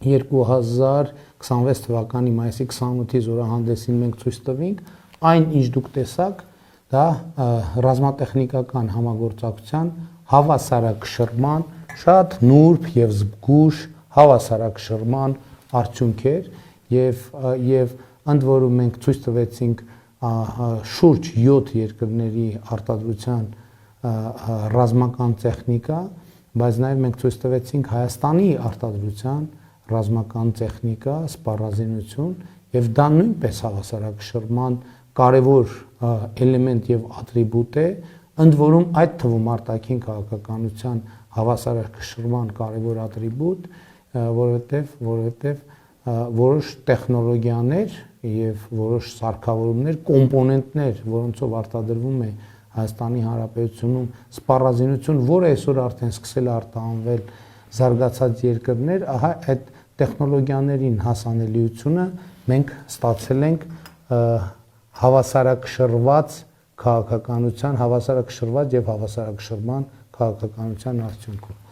2026 թվականի մայիսի 28-ի զորահանդեսին մենք ցույց տվինք, այն ինչ դուք տեսաք, դա ռազմատեխնիկական համագործակցության հավասարակշռման շատ նուրբ եւ զգուշ հավասարակշռման արդյունք էր եւ ընդ որում մենք ցույց տվեցինք շուրջ 7 երկրների արտադրության ռազմական տեխնիկա, բայց նաեւ մենք ցույց տվեցինք Հայաստանի արտադրության ռազմական տեխնիկա, սպառազինություն եւ դա նույնպես հավասարակշռման կարևոր էլեմենտ եւ ատրիբուտ է, ընդ որում այդ թվում արտաքին քաղաքականության հավասարակշռման կարևոր ատրիբուտ, որովհետեւ որոշ տեխնոլոգիաներ եւ որոշ սարքավորումներ, կոմպոնենտներ, որոնցով արտադրվում է Հայաստանի Հանրապետությունում սպառազինություն, որը այսօր արդեն սկսել է արտահանվել զարգացած երկրներ, ահա այդ տեխնոլոգիաներին հասանելիությունը մենք ստացել ենք հավասարակշռված քաղաքականության, հավասարակշռված եւ հավասարակշռման քաղաքականության արդյունքում։